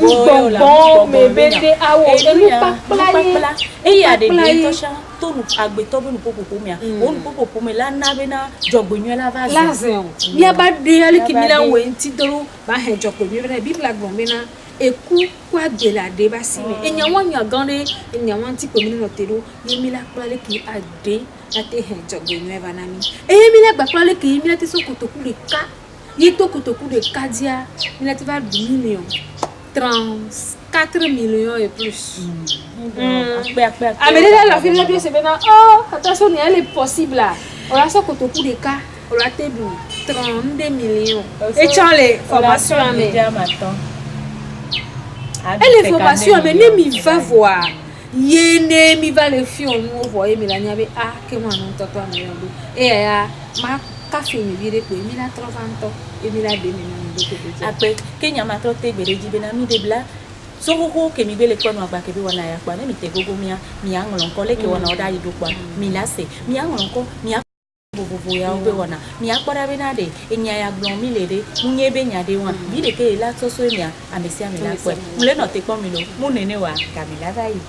Speaker 2: bonbon, mais bébé à ou et nous pas player.
Speaker 5: Et il y a des détochas, tout nous agbeto nous popo pomia. On popo pomia la nabena jogbenyo la vase.
Speaker 2: Lazem. Mi abade ali ki mi la wenti dolo ba he jogbenyo na bi black bombena e ku kwa de la débat si mais e nyawan nya gande e nyawan ti komini no telo ye mi la player ki ade na te he jogbenyo va na mi. E mi la ba player ki mi la te so kotoku le ka. Il y a de Kadia, il a 10 millions, 34 millions et plus. Ah, mais là, la fille de c'est maintenant, oh, attention, elle est possible là. On a ça côté coup de cas, on a 32 millions. Et tu as les formations à mes. Elle est formation, mais ne m'y va voir. Yéné, mi va les filles, on voit, mais là, il y avait, ah, que moi, non, toi, et ma café mi vire ko mi la 30 ans et mi la 2 millions
Speaker 5: après Kenya ma trotte be reji bena mi debla so ko ke mi bele ko no agba ke bi wona ya kwa mi te gogo mi angolon ko le ke wona oda yi do kwa mi la se mi angolon ko mi bobo ya obe wona mi akpara bena de enya ya gbon mi le de munye be nya de won bi de ke la so so mi amesi amela kwa mu le no te ko mi lo mu nene wa kamila va yi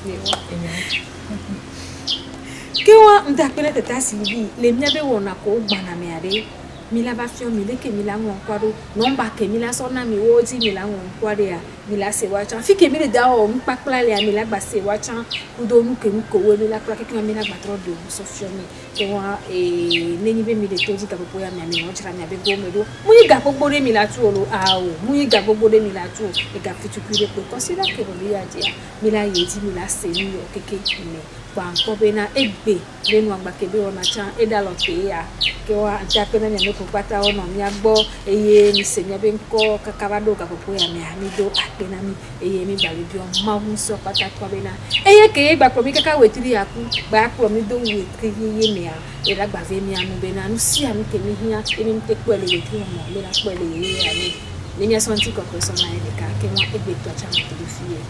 Speaker 2: Kiwa mtakpene teta sibi le miabe wona ko gbana me ade mi la ba fi o mi le ke mi la won kwado number ke mi la so na mi wo ti mi la won kwade ya mi la se wa chan fi ke mi le da o mi papla le mi la gba se wa chan udo nu ke mi ko we mi la pra ke mi la gba tro do so fi o mi ke wa ne ni be mi le toji ka popo ya mi won chira mi abe go me do mu yi ga gbogbo de mi la tu olo a o mu yi ga gbogbo de mi la tu e ga fi tu kire pe consider ke ro ya dia mi la ye ti mi la se ni o keke mi banko bena egbe lenu agbakebe ona chan edalote ya ke wa antakena nya meko pata ona mi agbo eye mi se mi abe nko kakabado ka popo ya mi amido akena mi eye mi bale bi o ma hu so pata ko bena eye ke gba ko mi kaka wetiri aku gba ko mi do wetiri ye mi a e la gba ve mi anu bena nu si ami ke mi hia e mi te pele wetiri mo le la pele ye ani ni mi asanti ko ko so ma e ka ke wa egbe to chan to bi fie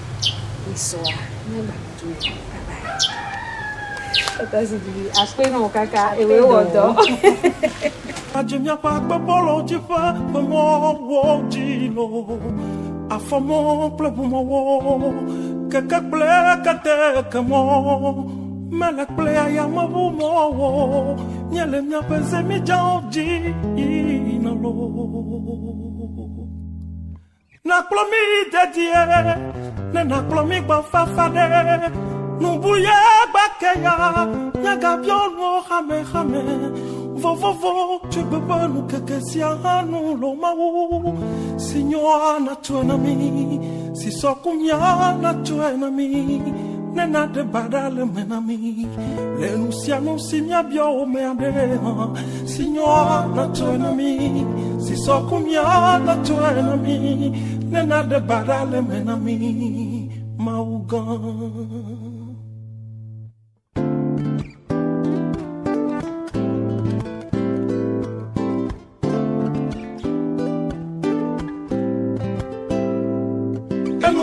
Speaker 2: ni so a na gba to bye bye. Après non kaka ewe wodo
Speaker 1: Ajemia pa bolo jifa mo wo jilo afomo plebu mo wo kaka ple kate kamo mala ple ayama bu mo wo nyele mia pese mi jaoji inalo na plomi dedie na plomi ba fafade Nubuye bakeya, nyaga biono hame, vo, tu bebe nu kekesia nu lo mau, signora na tuenami, si sokumya na tuenami, nena de badale menami, le nusiano simia bio meade, signora na tuenami, si sokumya na tuenami, nena de badale menami, maugan.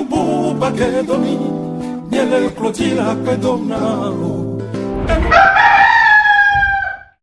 Speaker 1: Buba che domini, niele clotila che domnao.